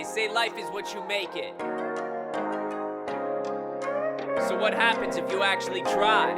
They say life is what you make it. So what happens if you actually try?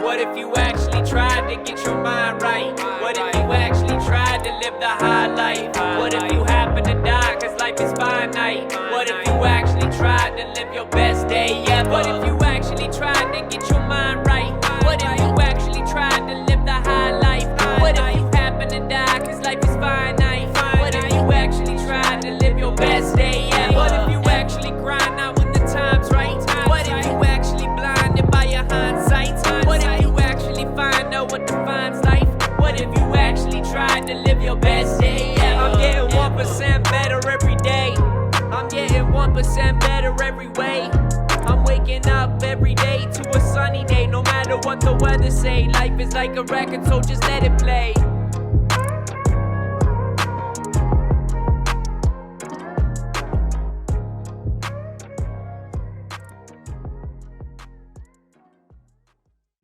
What if you actually tried to get your mind right? What if you actually tried to live the high life? What if you happen to die cause life is finite? What if you actually tried to live your best day ever? What if you actually tried to get your mind right? What if you actually tried to live the high life? What if you happen to die cause life is finite? What if you actually tried to live your best day ever? What if you actually grind out when the time's right? What if you actually blinded by your hindsight? What if you actually find out what defines life? What if you actually tried to live your best day ever? I'm getting 1% better every day. I'm getting 1% better every way. I'm waking up every day to a sunny day. No matter what the weather say, life is like a record, so just let it play.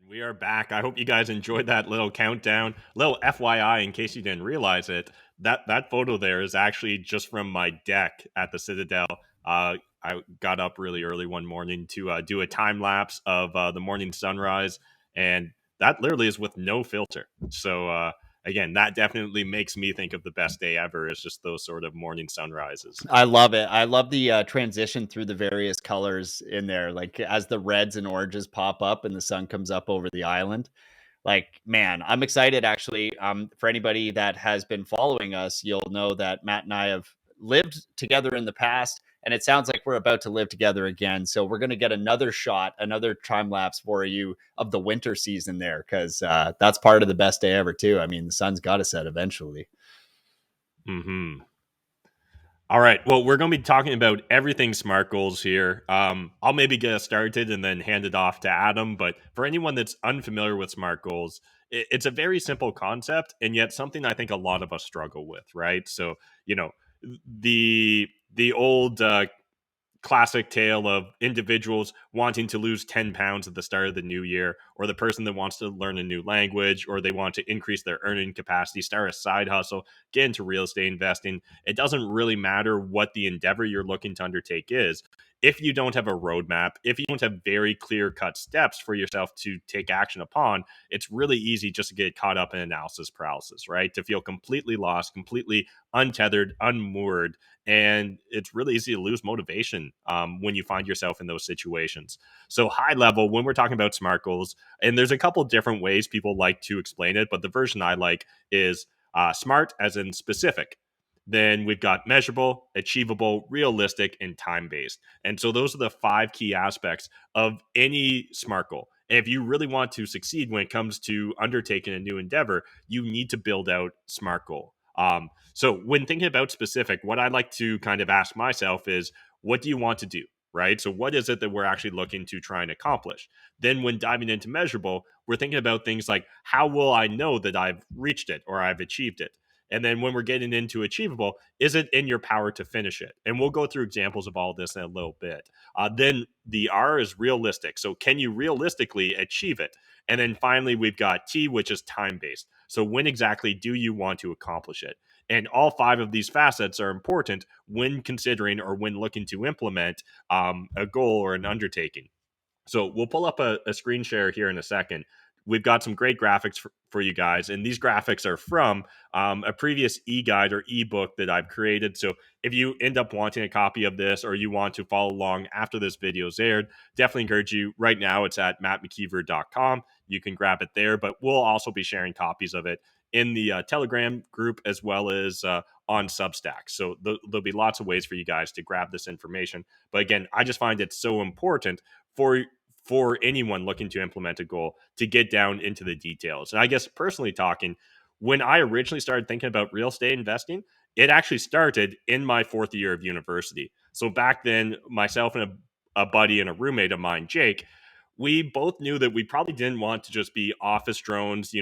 We are back. I hope you guys enjoyed that little countdown. Little FYI, in case you didn't realize it, that photo there is actually just from my deck at the Citadel. I got up really early one morning to do a time lapse of the morning sunrise, and that literally is with no filter. So again, that definitely makes me think of the best day ever. Is just those sort of morning sunrises. I love it. I love the transition through the various colors in there, like as the reds and oranges pop up and the sun comes up over the island. Like, man, I'm excited actually. For anybody that has been following us, you'll know that Matt and I have lived together in the past, and it sounds like we're about to live together again. So we're going to get another shot, another time lapse for you of the winter season there, because that's part of the best day ever too. I mean, the sun's got to set eventually. Mm-hmm. All right. Well, we're going to be talking about everything SMART goals here. I'll maybe get us started and then hand it off to Adam. But for anyone that's unfamiliar with SMART goals, it's a very simple concept, and yet something I think a lot of us struggle with, right? So, the old classic tale of individuals wanting to lose 10 pounds at the start of the new year, or the person that wants to learn a new language, or they want to increase their earning capacity, start a side hustle, get into real estate investing. It doesn't really matter what the endeavor you're looking to undertake is. If you don't have a roadmap, if you don't have very clear-cut steps for yourself to take action upon, it's really easy just to get caught up in analysis paralysis, right? To feel completely lost, completely untethered, unmoored, and it's really easy to lose motivation when you find yourself in those situations. So high level, when we're talking about SMART goals, and there's a couple different ways people like to explain it, but the version I like is SMART as in specific. Then we've got measurable, achievable, realistic, and time-based. And so those are the 5 key aspects of any SMART goal. And if you really want to succeed when it comes to undertaking a new endeavor, you need to build out SMART goal. So when thinking about specific, what I like to kind of ask myself is, what do you want to do? Right? So what is it that we're actually looking to try and accomplish? Then when diving into measurable, we're thinking about things like, how will I know that I've reached it or I've achieved it? And then when we're getting into achievable, is it in your power to finish it? And we'll go through examples of all this in a little bit. Then the R is realistic. So can you realistically achieve it? And then finally, we've got T, which is time-based. So when exactly do you want to accomplish it? And all 5 of these facets are important when considering or when looking to implement a goal or an undertaking. So we'll pull up a screen share here in a second. We've got some great graphics for you guys, and these graphics are from a previous e-guide or e-book that I've created. So if you end up wanting a copy of this or you want to follow along after this video is aired, definitely encourage you. Right now, it's at mattmckeever.com. You can grab it there, but we'll also be sharing copies of it in the Telegram group as well as on Substack. So there'll be lots of ways for you guys to grab this information. But again, I just find it so important for anyone looking to implement a goal to get down into the details. And I guess personally talking, when I originally started thinking about real estate investing, it actually started in my 4th year of university. So back then, myself and a buddy and a roommate of mine, Jake, we both knew that we probably didn't want to just be office drones,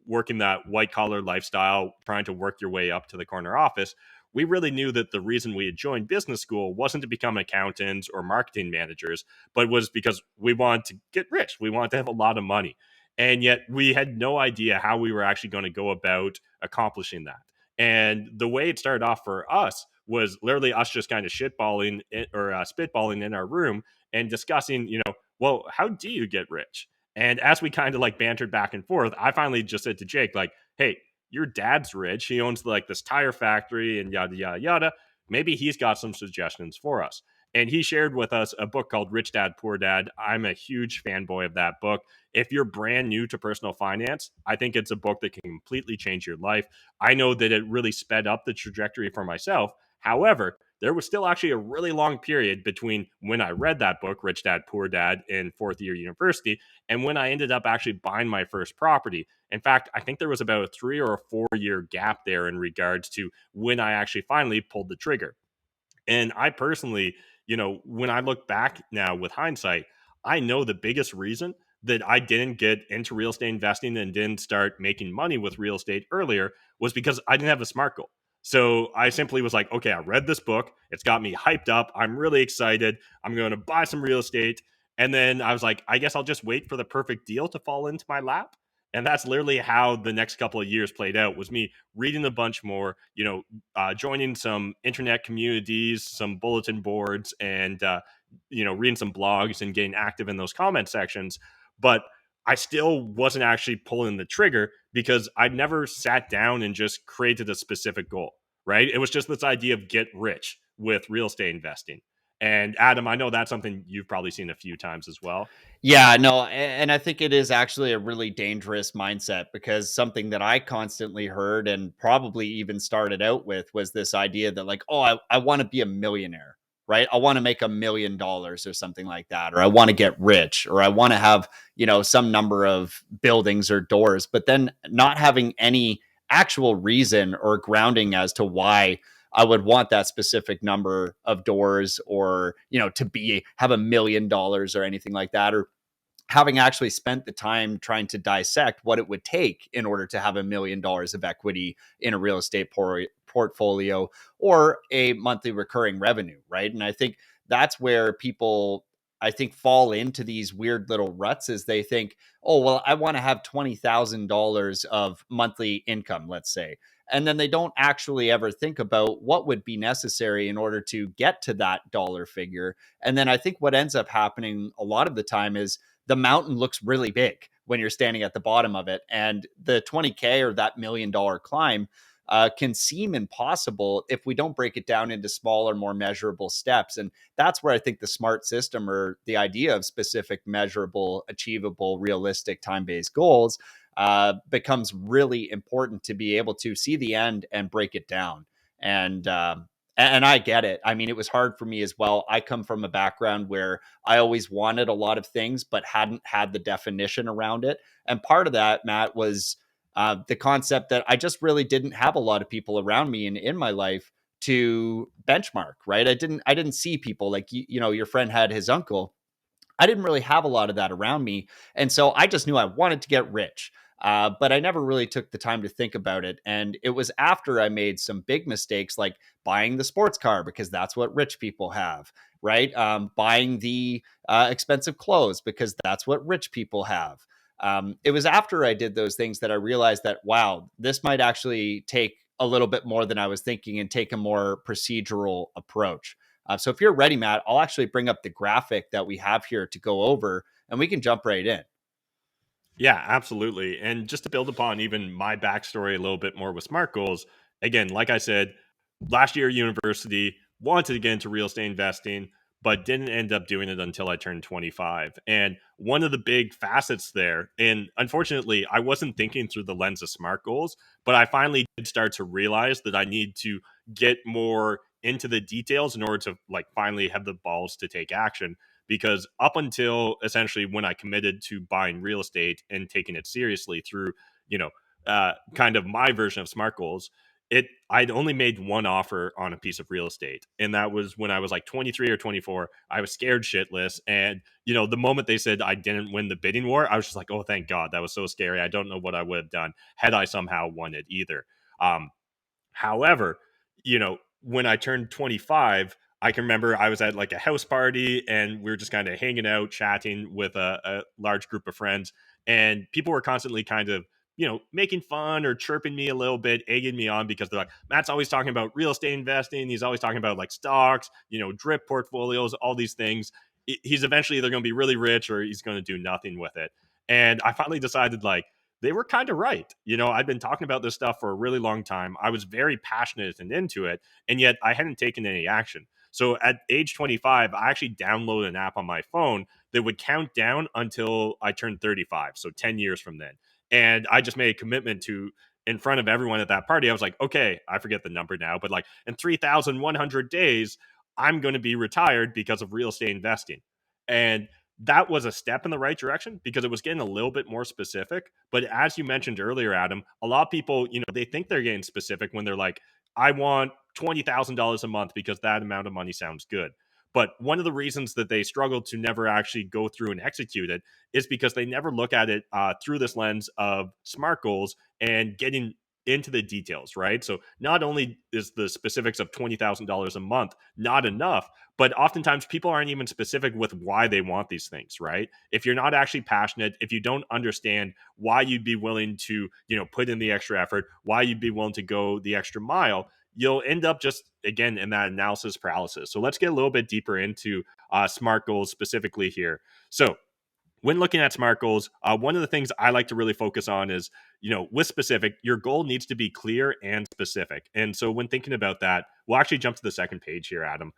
working that white collar lifestyle, trying to work your way up to the corner office. We really knew that the reason we had joined business school wasn't to become accountants or marketing managers, but was because we wanted to get rich. We wanted to have a lot of money. And yet we had no idea how we were actually going to go about accomplishing that. And the way it started off for us was literally us just kind of shitballing or spitballing in our room and discussing, well, how do you get rich? And as we kind of like bantered back and forth, I finally just said to Jake, like, hey, your dad's rich. He owns like this tire factory and yada, yada, yada. Maybe he's got some suggestions for us. And he shared with us a book called Rich Dad, Poor Dad. I'm a huge fanboy of that book. If you're brand new to personal finance, I think it's a book that can completely change your life. I know that it really sped up the trajectory for myself. However, there was still actually a really long period between when I read that book, Rich Dad, Poor Dad, in fourth year university, and when I ended up actually buying my first property. In fact, I think there was about a 3 or a 4 year gap there in regards to when I actually finally pulled the trigger. And I personally, when I look back now with hindsight, I know the biggest reason that I didn't get into real estate investing and didn't start making money with real estate earlier was because I didn't have a SMART goal. So I simply was like, okay, I read this book. It's got me hyped up. I'm really excited. I'm going to buy some real estate. And then I was like, I guess I'll just wait for the perfect deal to fall into my lap. And that's literally how the next couple of years played out, was me reading a bunch more, joining some internet communities, some bulletin boards, and reading some blogs and getting active in those comment sections. But I still wasn't actually pulling the trigger because I'd never sat down and just created a specific goal. Right? It was just this idea of get rich with real estate investing. And Adam, I know that's something you've probably seen a few times as well. Yeah, no, and I think it is actually a really dangerous mindset, because something that I constantly heard and probably even started out with was this idea that, like, oh, I want to be a millionaire, right? I want to make $1 million or something like that, or I want to get rich, or I want to have, some number of buildings or doors, but then not having any actual reason or grounding as to why I would want that specific number of doors, or, to have $1 million or anything like that, or having actually spent the time trying to dissect what it would take in order to have $1 million of equity in a real estate portfolio or a monthly recurring revenue. Right. And I think that's where people, I think, fall into these weird little ruts, is they think, oh, well, I want to have $20,000 of monthly income, let's say. And then they don't actually ever think about what would be necessary in order to get to that dollar figure. And then I think what ends up happening a lot of the time is the mountain looks really big when you're standing at the bottom of it. And the 20K or that $1 million climb can seem impossible if we don't break it down into smaller, more measurable steps. And that's where I think the SMART system, or the idea of specific, measurable, achievable, realistic, time-based goals, becomes really important to be able to see the end and break it down. And I get it. I mean, it was hard for me as well. I come from a background where I always wanted a lot of things, but hadn't had the definition around it. And part of that, Matt, was the concept that I just really didn't have a lot of people around me and in my life to benchmark. Right? I didn't see people like your friend had his uncle. I didn't really have a lot of that around me. And so I just knew I wanted to get rich. But I never really took the time to think about it. And it was after I made some big mistakes, like buying the sports car, because that's what rich people have, right? Buying the expensive clothes, because that's what rich people have. It was after I did those things that I realized that, wow, this might actually take a little bit more than I was thinking, and take a more procedural approach. So if you're ready, Matt, I'll actually bring up the graphic that we have here to go over, and we can jump right in. Yeah, absolutely. And just to build upon even my backstory a little bit more with SMART goals, again, like I said, last year at university, wanted to get into real estate investing, but didn't end up doing it until I turned 25. And one of the big facets there, and unfortunately, I wasn't thinking through the lens of SMART goals, but I finally did start to realize that I need to get more into the details in order to like finally have the balls to take action. Because up until essentially when I committed to buying real estate and taking it seriously through, kind of my version of SMART goals, I'd only made one offer on a piece of real estate, and that was when I was like 23 or 24. I was scared shitless, and the moment they said I didn't win the bidding war, I was just like, oh, thank God. That was so scary. I don't know what I would have done had I somehow won it either. However, when I turned 25, I can remember I was at like a house party, and we were just kind of hanging out, chatting with a large group of friends, and people were constantly kind of making fun or chirping me a little bit, egging me on, because they're like, Matt's always talking about real estate investing. He's always talking about like stocks, drip portfolios, all these things. He's eventually either going to be really rich or he's going to do nothing with it. And I finally decided, like, they were kind of right. I'd been talking about this stuff for a really long time. I was very passionate and into it, and yet I hadn't taken any action. So at age 25, I actually downloaded an app on my phone that would count down until I turned 35, so 10 years from then. And I just made a commitment to, in front of everyone at that party, I was like, okay, I forget the number now, but like in 3,100 days, I'm going to be retired because of real estate investing. And that was a step in the right direction because it was getting a little bit more specific. But as you mentioned earlier, Adam, a lot of people, they think they're getting specific when they're like, I want $20,000 a month because that amount of money sounds good. But one of the reasons that they struggle to never actually go through and execute it is because they never look at it through this lens of SMART goals and getting into the details, right? So not only is the specifics of $20,000 a month not enough, but oftentimes people aren't even specific with why they want these things, right? If you're not actually passionate, if you don't understand why you'd be willing to, put in the extra effort, why you'd be willing to go the extra mile, you'll end up just, again, in that analysis paralysis. So let's get a little bit deeper into SMART goals specifically here. So when looking at SMART goals, one of the things I like to really focus on is, with specific, your goal needs to be clear and specific. And so when thinking about that, we'll actually jump to the second page here, Adam,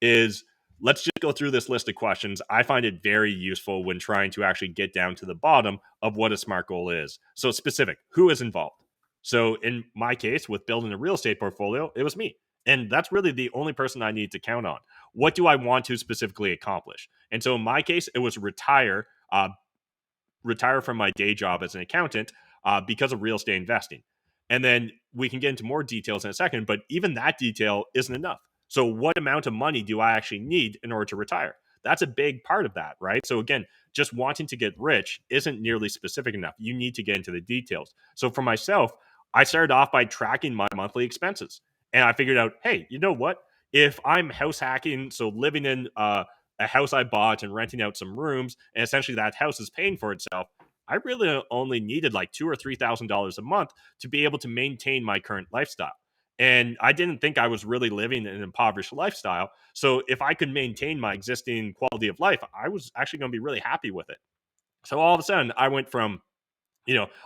is let's just go through this list of questions. I find it very useful when trying to actually get down to the bottom of what a SMART goal is. So specific, who is involved? So in my case, with building a real estate portfolio, it was me. And that's really the only person I need to count on. What do I want to specifically accomplish? And so in my case, it was retire from my day job as an accountant because of real estate investing. And then we can get into more details in a second, but even that detail isn't enough. So what amount of money do I actually need in order to retire? That's a big part of that, right? So again, just wanting to get rich isn't nearly specific enough. You need to get into the details. So for myself, I started off by tracking my monthly expenses. And I figured out, hey, you know what? If I'm house hacking, so living in a house I bought and renting out some rooms, and essentially that house is paying for itself, I really only needed like $2,000 or $3,000 a month to be able to maintain my current lifestyle. And I didn't think I was really living an impoverished lifestyle. So if I could maintain my existing quality of life, I was actually going to be really happy with it. So all of a sudden, I went from,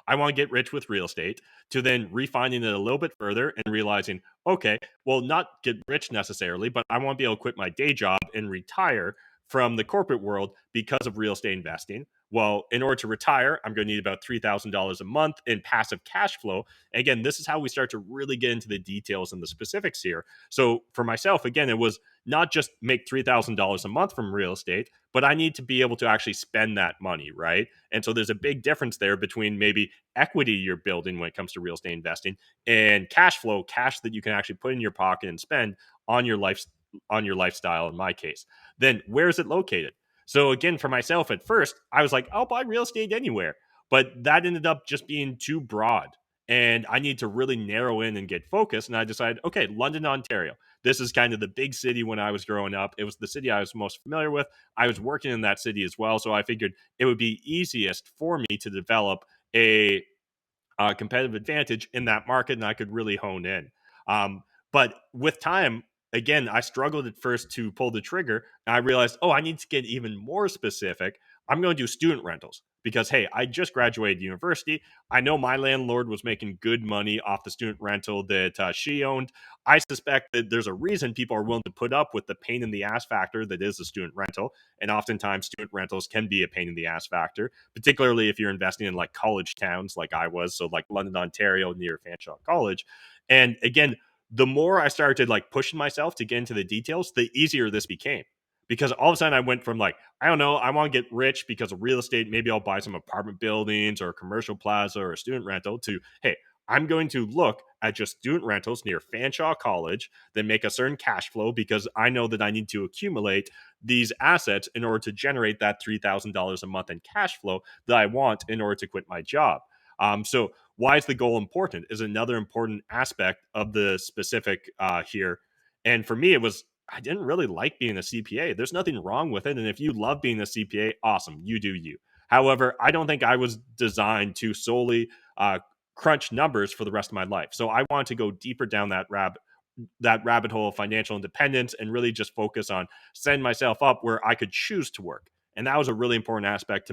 I want to get rich with real estate, to then refining it a little bit further and realizing, okay, well, not get rich necessarily, but I want to be able to quit my day job and retire from the corporate world because of real estate investing. Well, in order to retire, I'm going to need about $3,000 a month in passive cash flow. And again, this is how we start to really get into the details and the specifics here. So for myself, again, it was not just make $3,000 a month from real estate, but I need to be able to actually spend that money, right? And so there's a big difference there between maybe equity you're building when it comes to real estate investing and cash flow, cash that you can actually put in your pocket and spend on your lifestyle in my case. Then where is it located? So again, for myself at first, I was like, I'll buy real estate anywhere. But that ended up just being too broad. And I need to really narrow in and get focused. And I decided, okay, London, Ontario. This is kind of the big city when I was growing up. It was the city I was most familiar with. I was working in that city as well. So I figured it would be easiest for me to develop a competitive advantage in that market, and I could really hone in. But with time, again, I struggled at first to pull the trigger. And I realized, oh, I need to get even more specific. I'm going to do student rentals because, hey, I just graduated university. I know my landlord was making good money off the student rental that she owned. I suspect that there's a reason people are willing to put up with the pain in the ass factor that is a student rental. And oftentimes student rentals can be a pain in the ass factor, particularly if you're investing in like college towns like I was. So like London, Ontario, near Fanshawe College. And again, the more I started like pushing myself to get into the details, the easier this became. Because all of a sudden I went from like, I don't know, I want to get rich because of real estate. Maybe I'll buy some apartment buildings or a commercial plaza or a student rental to, hey, I'm going to look at just student rentals near Fanshawe College that make a certain cash flow because I know that I need to accumulate these assets in order to generate that $3,000 a month in cash flow that I want in order to quit my job. So why is the goal important is another important aspect of the specific here. And for me, it was, I didn't really like being a CPA. There's nothing wrong with it. And if you love being a CPA, awesome, you do you. However, I don't think I was designed to solely crunch numbers for the rest of my life. So I want to go deeper down that rabbit hole of financial independence and really just focus on setting myself up where I could choose to work. And that was a really important aspect to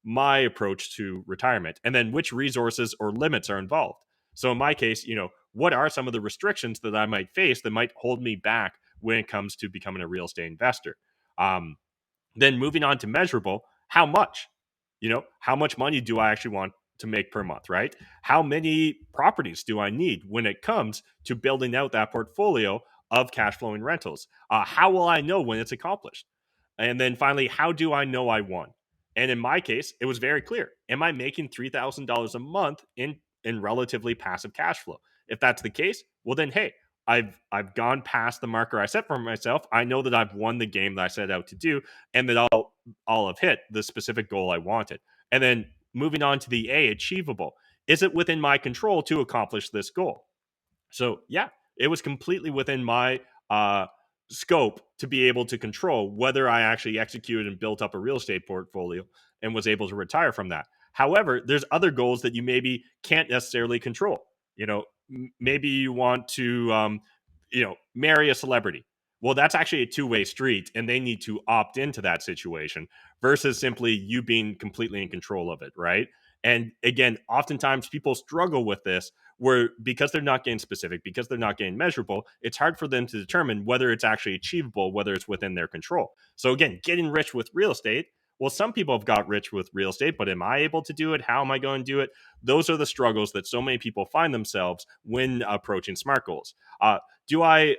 my approach to retirement. And then which resources or limits are involved. So in my case, what are some of the restrictions that I might face that might hold me back when it comes to becoming a real estate investor? Then moving on to measurable, how much? How much money do I actually want to make per month, right? How many properties do I need when it comes to building out that portfolio of cash flowing rentals? How will I know when it's accomplished? And then finally, how do I know I won? And in my case, it was very clear. Am I making $3,000 a month in relatively passive cash flow? If that's the case, well then hey, I've gone past the marker I set for myself. I know that I've won the game that I set out to do, and that I'll have hit the specific goal I wanted. And then moving on to the A, achievable. Is it within my control to accomplish this goal? So yeah, it was completely within my scope to be able to control whether I actually executed and built up a real estate portfolio and was able to retire from that. However, there's other goals that you maybe can't necessarily control. Maybe you want to, marry a celebrity. Well, that's actually a two-way street, and they need to opt into that situation versus simply you being completely in control of it, right? And again, oftentimes people struggle with this where because they're not getting specific, because they're not getting measurable, it's hard for them to determine whether it's actually achievable, whether it's within their control. So again, getting rich with real estate, well, some people have got rich with real estate, but am I able to do it? How am I going to do it? Those are the struggles that so many people find themselves when approaching SMART goals. Do I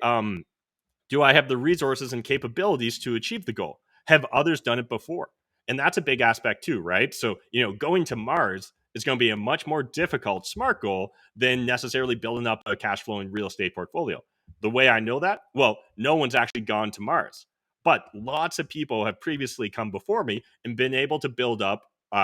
have the resources and capabilities to achieve the goal? Have others done it before? And that's a big aspect too, right? So, going to Mars is going to be a much more difficult SMART goal than necessarily building up a cash flowing real estate portfolio. The way I know that, well, no one's actually gone to Mars, but lots of people have previously come before me and been able to build up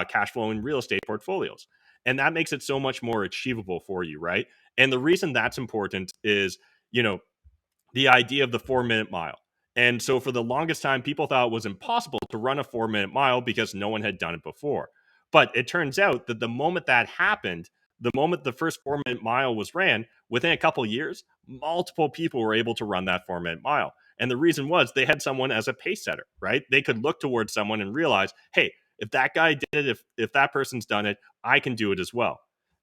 cash flowing real estate portfolios. And that makes it so much more achievable for you, right? And the reason that's important is, the idea of the 4 minute mile. And so for the longest time, people thought it was impossible to run a 4 minute mile because no one had done it before. But it turns out that the moment that happened, the moment the first 4 minute mile was ran, within a couple of years, multiple people were able to run that 4 minute mile. And the reason was they had someone as a pace setter, right? They could look towards someone and realize, hey, if that guy did it, if that person's done it, I can do it as well.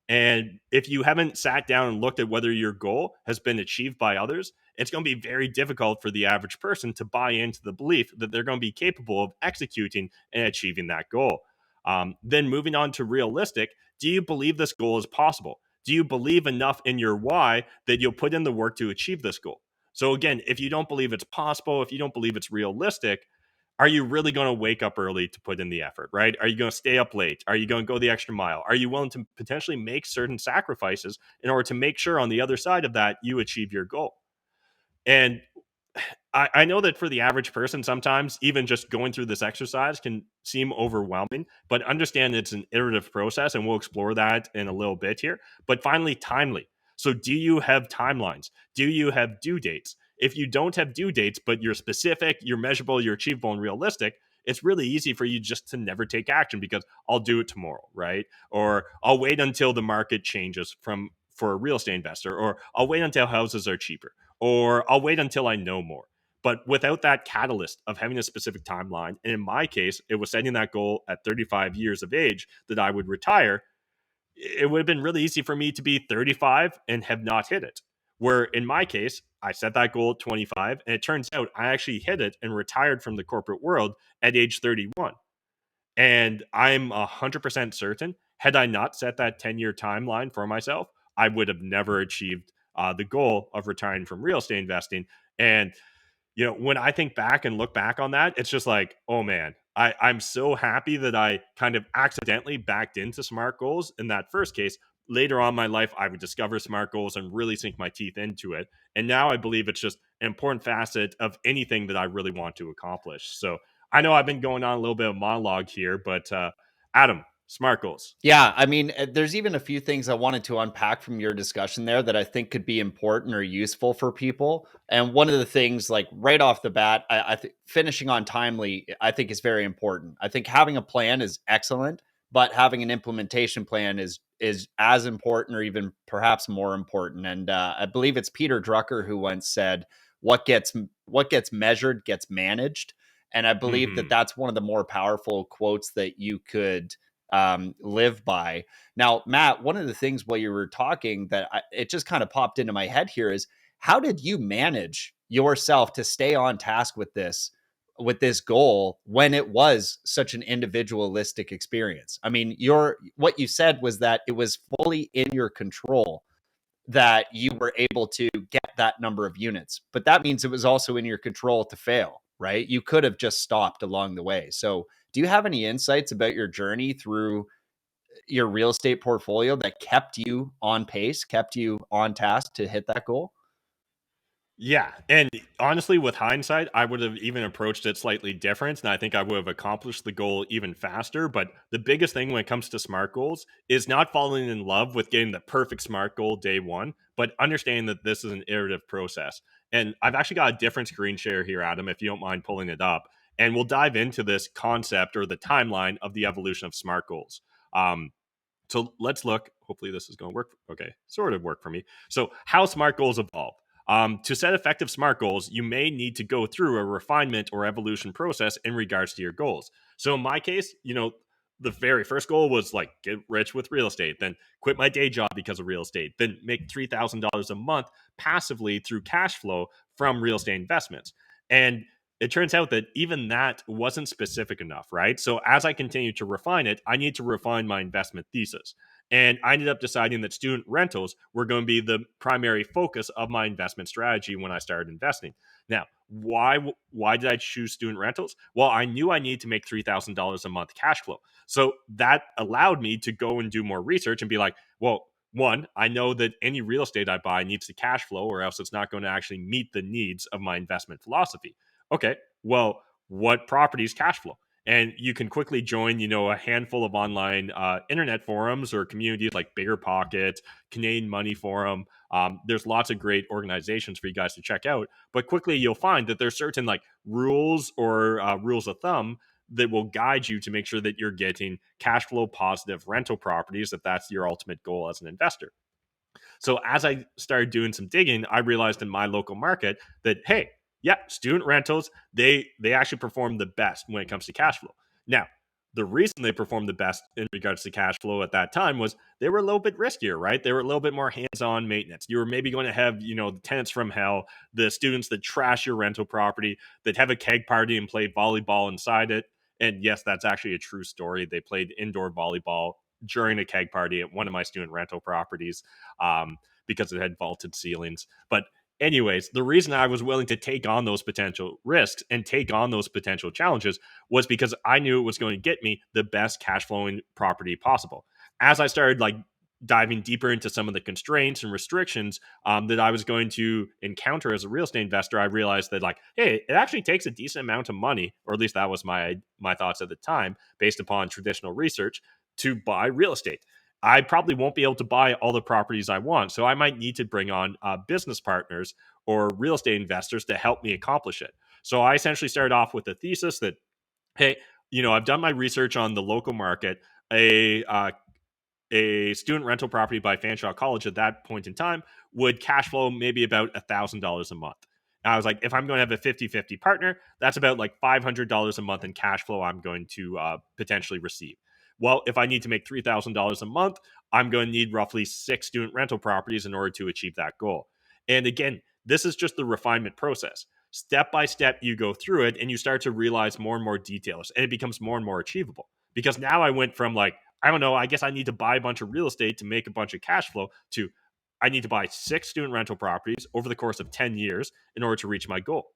And if you haven't sat down and looked at whether your goal has been achieved by others, it's going to be very difficult for the average person to buy into the belief that they're going to be capable of executing and achieving that goal. Then moving on to realistic, do you believe this goal is possible? Do you believe enough in your why that you'll put in the work to achieve this goal? So again, if you don't believe it's possible, if you don't believe it's realistic, are you really going to wake up early to put in the effort, right? Are you going to stay up late? Are you going to go the extra mile? Are you willing to potentially make certain sacrifices in order to make sure on the other side of that you achieve your goal? And I know that for the average person, sometimes even just going through this exercise can seem overwhelming, but understand it's an iterative process, and we'll explore that in a little bit here. But finally, timely. So, do you have timelines? Do you have due dates? If you don't have due dates, but you're specific, you're measurable, you're achievable, and realistic, it's really easy for you just to never take action because I'll do it tomorrow, right? Or I'll wait until the market changes for a real estate investor, or I'll wait until houses are cheaper, or I'll wait until I know more. But without that catalyst of having a specific timeline, and in my case, it was setting that goal at 35 years of age that I would retire, it would have been really easy for me to be 35 and have not hit it. Where in my case, I set that goal at 25, and it turns out I actually hit it and retired from the corporate world at age 31. And I'm 100% certain, had I not set that 10-year timeline for myself, I would have never achieved the goal of retiring from real estate investing. And when I think back and look back on that, it's just like, oh man, I'm so happy that I kind of accidentally backed into SMART goals in that first case. Later on in my life, I would discover SMART goals and really sink my teeth into it. And now I believe it's just an important facet of anything that I really want to accomplish. So I know I've been going on a little bit of monologue here, but Adam, SMART goals. Yeah, I mean, there's even a few things I wanted to unpack from your discussion there that I think could be important or useful for people. And one of the things, like right off the bat, I think finishing on timely, I think is very important. I think having a plan is excellent, but having an implementation plan is as important, or even perhaps more important. And I believe it's Peter Drucker who once said, "What gets measured gets managed." And I believe that Mhm. that's one of the more powerful quotes that you could live by. Now, Matt, one of the things while you were talking it just kind of popped into my head here is, how did you manage yourself to stay on task with this goal when it was such an individualistic experience? I mean, what you said was that it was fully in your control that you were able to get that number of units. But that means it was also in your control to fail, right? You could have just stopped along the way. So, do you have any insights about your journey through your real estate portfolio that kept you on pace, kept you on task to hit that goal? Yeah, and honestly, with hindsight, I would have even approached it slightly different, and I think I would have accomplished the goal even faster. But the biggest thing when it comes to SMART goals is not falling in love with getting the perfect SMART goal day one, but understanding that this is an iterative process. And I've actually got a different screen share here, Adam, if you don't mind pulling it up, and we'll dive into this concept or the timeline of the evolution of SMART goals. Um, so let's look. Hopefully, this is going to work. Okay, sort of work for me. So, how SMART goals evolve. To set effective SMART goals, you may need to go through a refinement or evolution process in regards to your goals. So, in my case, the very first goal was like get rich with real estate, then quit my day job because of real estate, then make $3,000 a month passively through cash flow from real estate investments. And it turns out that even that wasn't specific enough, right? So as I continue to refine it, I need to refine my investment thesis. And I ended up deciding that student rentals were going to be the primary focus of my investment strategy when I started investing. Now, why did I choose student rentals? Well, I knew I needed to make $3,000 a month cash flow. So that allowed me to go and do more research and be like, well, one, I know that any real estate I buy needs to cash flow, or else it's not going to actually meet the needs of my investment philosophy. Okay, well, what properties cash flow? And you can quickly join, a handful of online internet forums or communities like Bigger Pockets, Canadian Money Forum. There's lots of great organizations for you guys to check out. But quickly, you'll find that there's certain like rules or rules of thumb that will guide you to make sure that you're getting cash flow positive rental properties if that's your ultimate goal as an investor. So as I started doing some digging, I realized in my local market that hey, yeah, student rentals they actually perform the best when it comes to cash flow. Now, the reason they performed the best in regards to cash flow at that time was they were a little bit riskier, right? They were a little bit more hands-on maintenance. You were maybe going to have, the tenants from hell, the students that trash your rental property, that have a keg party and play volleyball inside it. And yes, that's actually a true story. They played indoor volleyball during a keg party at one of my student rental properties because it had vaulted ceilings. But anyways, the reason I was willing to take on those potential risks and take on those potential challenges was because I knew it was going to get me the best cash flowing property possible. As I started like diving deeper into some of the constraints and restrictions that I was going to encounter as a real estate investor, I realized that like, hey, it actually takes a decent amount of money, or at least that was my thoughts at the time, based upon traditional research, to buy real estate. I probably won't be able to buy all the properties I want. So I might need to bring on business partners or real estate investors to help me accomplish it. So I essentially started off with the thesis that, hey, I've done my research on the local market. A student rental property by Fanshawe College at that point in time would cash flow maybe about $1,000 a month. And I was like, if I'm going to have a 50-50 partner, that's about like $500 a month in cash flow I'm going to potentially receive. Well, if I need to make $3,000 a month, I'm going to need roughly 6 student rental properties in order to achieve that goal. And again, this is just the refinement process. Step by step, you go through it and you start to realize more and more details, and it becomes more and more achievable. Because now I went from like, I don't know, I guess I need to buy a bunch of real estate to make a bunch of cash flow to I need to buy 6 student rental properties over the course of 10 years in order to reach my goal.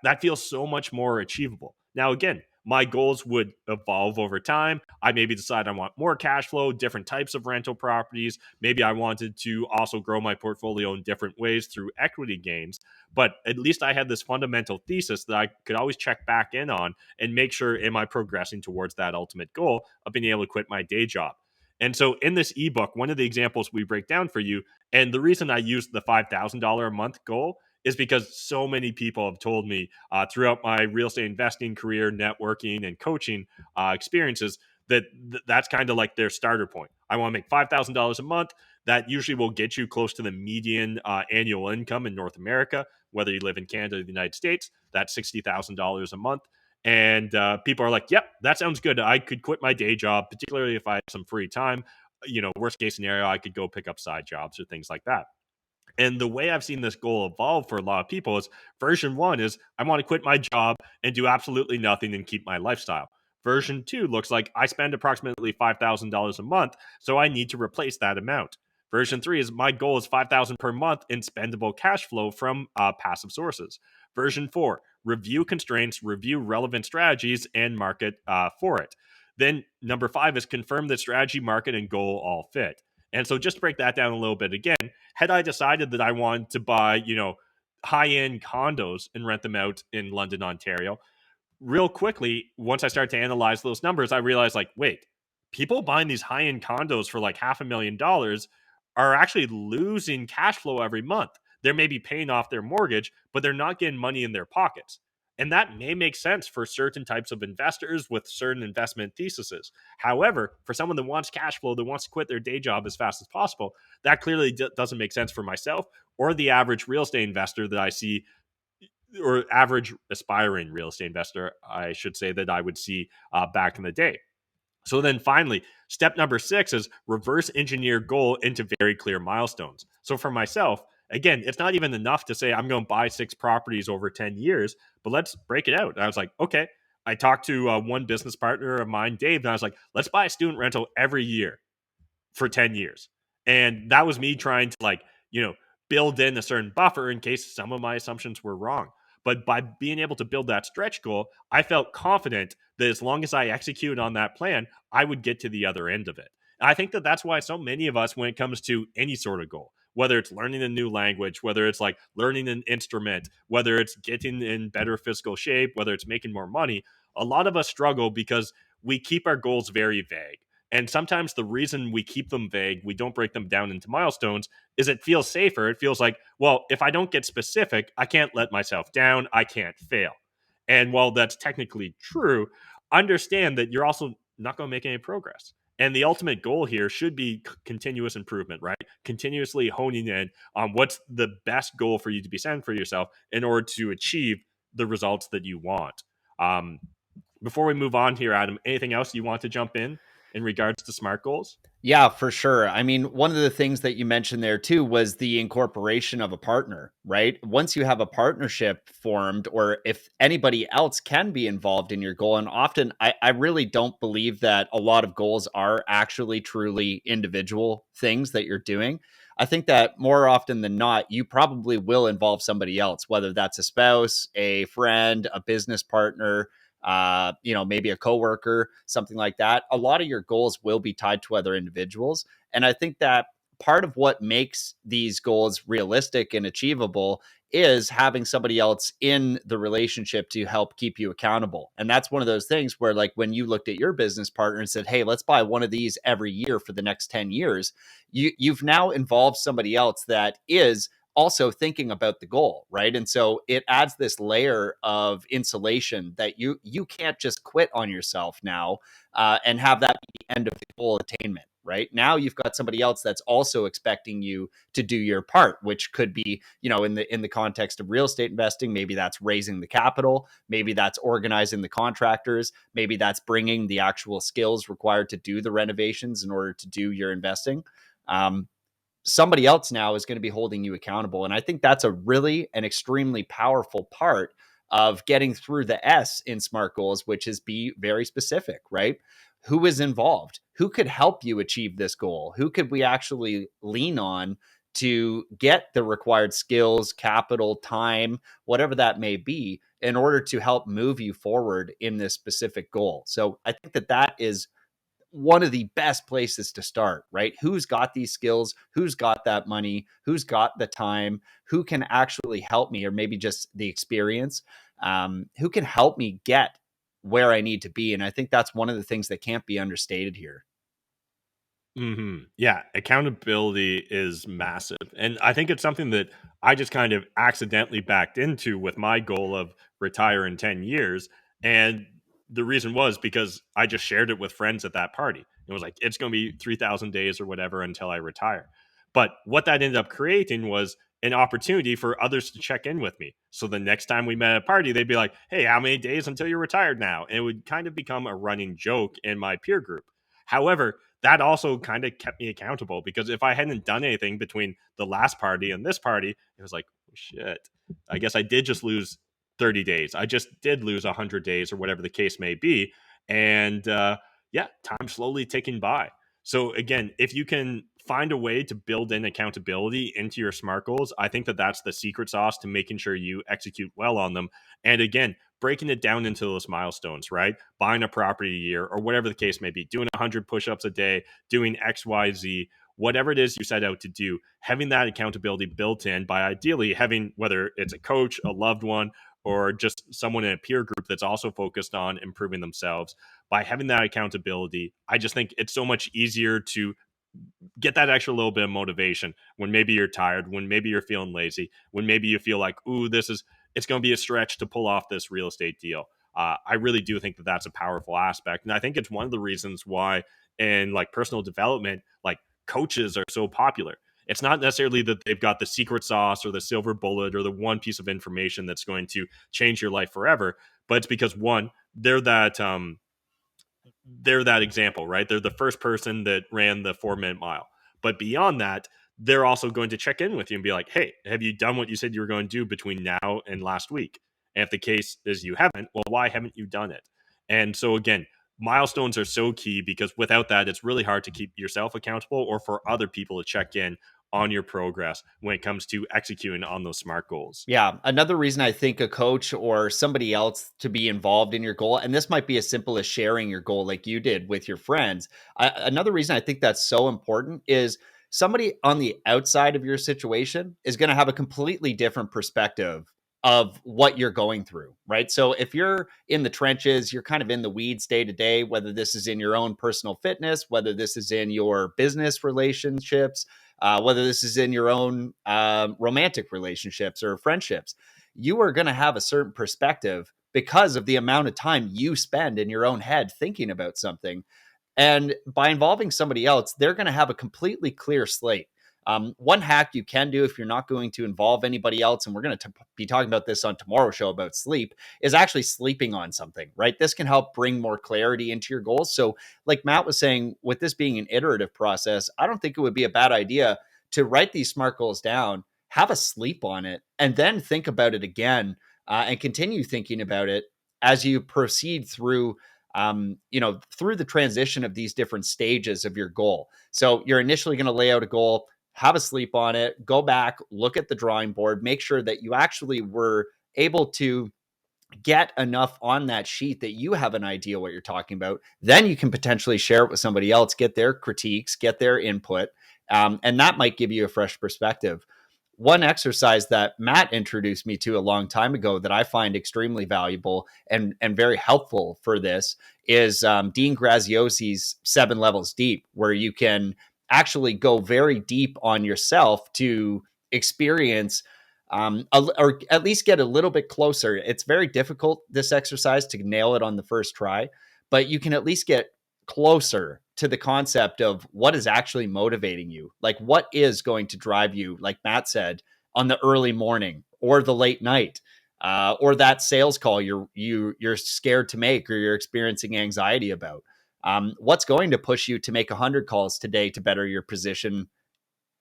That feels so much more achievable. Now, again, my goals would evolve over time. I maybe decide I want more cash flow, different types of rental properties. Maybe I wanted to also grow my portfolio in different ways through equity gains. But at least I had this fundamental thesis that I could always check back in on and make sure, am I progressing towards that ultimate goal of being able to quit my day job? And so in this ebook, one of the examples we break down for you, and the reason I used the $5,000 a month goal is because so many people have told me throughout my real estate investing career, networking, and coaching experiences that that's kind of like their starter point. I want to make $5,000 a month. That usually will get you close to the median annual income in North America, whether you live in Canada or the United States. That's $60,000 a month. And people are like, yep, that sounds good. I could quit my day job, particularly if I have some free time. Worst case scenario, I could go pick up side jobs or things like that. And the way I've seen this goal evolve for a lot of people is version one is I want to quit my job and do absolutely nothing and keep my lifestyle. Version two looks like I spend approximately $5,000 a month, so I need to replace that amount. Version three is my goal is $5,000 per month in spendable cash flow from passive sources. Version four, review constraints, review relevant strategies, and market for it. Then number five is confirm that strategy, market, and goal all fit. And so just to break that down a little bit again, had I decided that I wanted to buy, high-end condos and rent them out in London, Ontario, real quickly, once I started to analyze those numbers, I realized like, wait, people buying these high-end condos for like $500,000 are actually losing cash flow every month. They're maybe paying off their mortgage, but they're not getting money in their pockets. And that may make sense for certain types of investors with certain investment theses. However, for someone that wants cash flow, that wants to quit their day job as fast as possible, that clearly doesn't make sense for myself or the average real estate investor that I see, or average aspiring real estate investor, I should say, that I would see back in the day. So then finally, step number 6 is reverse engineer goal into very clear milestones. So for myself, again, it's not even enough to say I'm going to buy 6 properties over 10 years, but let's break it out. And I was like, okay, I talked to one business partner of mine, Dave, and I was like, let's buy a student rental every year for 10 years. And that was me trying to build in a certain buffer in case some of my assumptions were wrong. But by being able to build that stretch goal, I felt confident that as long as I execute on that plan, I would get to the other end of it. And I think that that's why so many of us, when it comes to any sort of goal, whether it's learning a new language, whether it's like learning an instrument, whether it's getting in better physical shape, whether it's making more money, a lot of us struggle because we keep our goals very vague. And sometimes the reason we keep them vague, we don't break them down into milestones, is it feels safer. It feels like, well, if I don't get specific, I can't let myself down. I can't fail. And while that's technically true, understand that you're also not going to make any progress. And the ultimate goal here should be continuous improvement, right? Continuously honing in on what's the best goal for you to be setting for yourself in order to achieve the results that you want. Before we move on here, Adam, anything else you want to jump in regards to SMART goals? Yeah, for sure. I mean, one of the things that you mentioned there too was the incorporation of a partner, right? Once you have a partnership formed, or if anybody else can be involved in your goal, and often I really don't believe that a lot of goals are actually truly individual things that you're doing. I think that more often than not, you probably will involve somebody else, whether that's a spouse, a friend, a business partner, maybe a coworker, something like that. A lot of your goals will be tied to other individuals. And I think that part of what makes these goals realistic and achievable is having somebody else in the relationship to help keep you accountable. And that's one of those things where, like, when you looked at your business partner and said, hey, let's buy one of these every year for the next 10 years, you've now involved somebody else that is also thinking about the goal, right? And so it adds this layer of insulation that you can't just quit on yourself now and have that be the end of the goal attainment, right? Now you've got somebody else that's also expecting you to do your part, which could be, in the context of real estate investing, maybe that's raising the capital, maybe that's organizing the contractors, maybe that's bringing the actual skills required to do the renovations in order to do your investing. Somebody else now is going to be holding you accountable. And I think that's a really an extremely powerful part of getting through the S in SMART goals, which is be very specific, right? Who is involved? Who could help you achieve this goal? Who could we actually lean on to get the required skills, capital, time, whatever that may be, in order to help move you forward in this specific goal. So I think that is one of the best places to start, right? Who's got these skills? Who's got that money? Who's got the time? Who can actually help me, or maybe just the experience? Who can help me get where I need to be? And I think that's one of the things that can't be understated here. Yeah, accountability is massive. And I think it's something that I just kind of accidentally backed into with my goal of retire in 10 years. And the reason was because I just shared it with friends at that party. It was like, it's going to be 3,000 days or whatever until I retire. But what that ended up creating was an opportunity for others to check in with me. So the next time we met at a party, they'd be like, hey, how many days until you're retired now? And it would kind of become a running joke in my peer group. However, that also kind of kept me accountable, because if I hadn't done anything between the last party and this party, it was like, oh, shit, I guess I did just lose 30 days. I just did lose 100 days or whatever the case may be. And yeah, time slowly ticking by. So again, if you can find a way to build in accountability into your SMART goals, I think that that's the secret sauce to making sure you execute well on them. And again, breaking it down into those milestones, right? Buying a property a year or whatever the case may be, doing 100 push-ups a day, doing X, Y, Z, whatever it is you set out to do, having that accountability built in by ideally having, whether it's a coach, a loved one, or just someone in a peer group that's also focused on improving themselves. By having that accountability, I just think it's so much easier to get that extra little bit of motivation when maybe you're tired, when maybe you're feeling lazy, when maybe you feel like, ooh, it's going to be a stretch to pull off this real estate deal. I really do think that that's a powerful aspect. And I think it's one of the reasons why in like personal development, like coaches are so popular. It's not necessarily that they've got the secret sauce or the silver bullet or the one piece of information that's going to change your life forever, but it's because one, they're that example, right? They're the first person that ran the 4-minute mile. But beyond that, they're also going to check in with you and be like, hey, have you done what you said you were going to do between now and last week? And if the case is you haven't, well, why haven't you done it? And so, again, milestones are so key, because without that, it's really hard to keep yourself accountable or for other people to check in on your progress when it comes to executing on those SMART goals. Yeah. Another reason I think a coach or somebody else to be involved in your goal, and this might be as simple as sharing your goal like you did with your friends. Another reason I think that's so important is somebody on the outside of your situation is going to have a completely different perspective of what you're going through, right? So if you're in the trenches, you're kind of in the weeds day to day, whether this is in your own personal fitness, whether this is in your business relationships, whether this is in your own romantic relationships or friendships, you are going to have a certain perspective because of the amount of time you spend in your own head thinking about something. And by involving somebody else, they're going to have a completely clear slate. One hack you can do if you're not going to involve anybody else, and we're going to be talking about this on tomorrow's show about sleep, is actually sleeping on something, right? This can help bring more clarity into your goals. So like Matt was saying, with this being an iterative process, I don't think it would be a bad idea to write these SMART goals down, have a sleep on it, and then think about it again and continue thinking about it as you proceed through through the transition of these different stages of your goal. So you're initially going to lay out a goal, have a sleep on it, go back, look at the drawing board, make sure that you actually were able to get enough on that sheet that you have an idea what you're talking about. Then you can potentially share it with somebody else, get their critiques, get their input, and that might give you a fresh perspective. One exercise that Matt introduced me to a long time ago that I find extremely valuable and very helpful for this is Dean Graziosi's 7 Levels Deep, where you can actually go very deep on yourself to experience or at least get a little bit closer. It's very difficult, this exercise, to nail it on the first try, but you can at least get closer to the concept of what is actually motivating you. Like, what is going to drive you, like Matt said, on the early morning or the late night, or that sales call you're scared to make or you're experiencing anxiety about. What's going to push you to make 100 calls today to better your position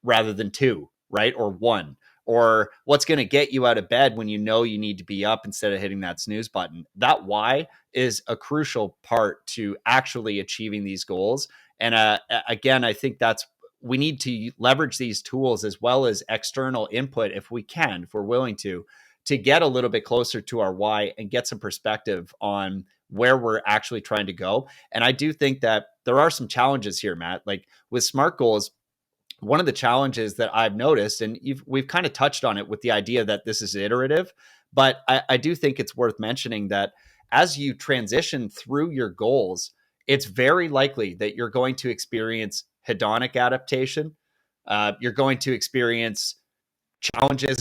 rather than 2, right? Or 1? Or what's going to get you out of bed when you know you need to be up instead of hitting that snooze button? That why is a crucial part to actually achieving these goals. And again, I think we need to leverage these tools as well as external input if we can, if we're willing to to get a little bit closer to our why and get some perspective on where we're actually trying to go. And I do think that there are some challenges here, Matt. Like with SMART goals, one of the challenges that I've noticed, and we've kind of touched on it with the idea that this is iterative, but I do think it's worth mentioning that as you transition through your goals, it's very likely that you're going to experience hedonic adaptation. You're going to experience challenges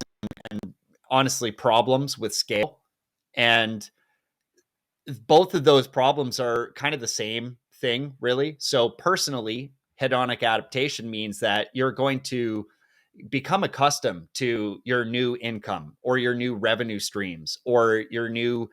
and honestly problems with scale. And both of those problems are kind of the same thing, really. So personally, hedonic adaptation means that you're going to become accustomed to your new income or your new revenue streams or your new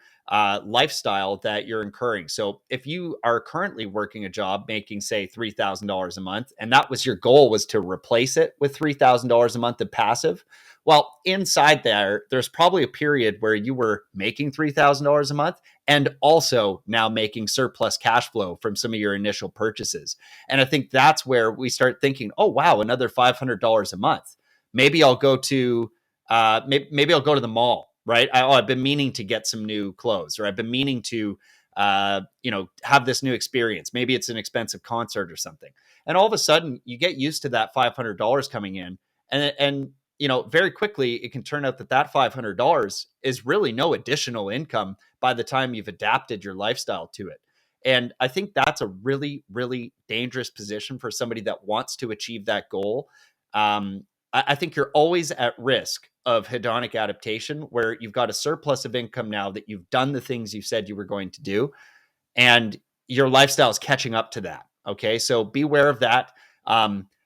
lifestyle that you're incurring. So if you are currently working a job making, say, $3,000 a month, and that was your goal, was to replace it with $3,000 a month of passive, well, inside there's probably a period where you were making $3,000 a month and also now making surplus cash flow from some of your initial purchases. And I think that's where we start thinking, oh, wow, another $500 a month. Maybe I'll go to maybe I'll go to the mall, right? I've been meaning to get some new clothes, or I've been meaning to have this new experience. Maybe it's an expensive concert or something. And all of a sudden you get used to that $500 coming in, and very quickly it can turn out that $500 is really no additional income by the time you've adapted your lifestyle to it. And I think that's a really, really dangerous position for somebody that wants to achieve that goal. I think you're always at risk of hedonic adaptation, where you've got a surplus of income now that you've done the things you said you were going to do, and your lifestyle is catching up to that. Okay, so beware of that.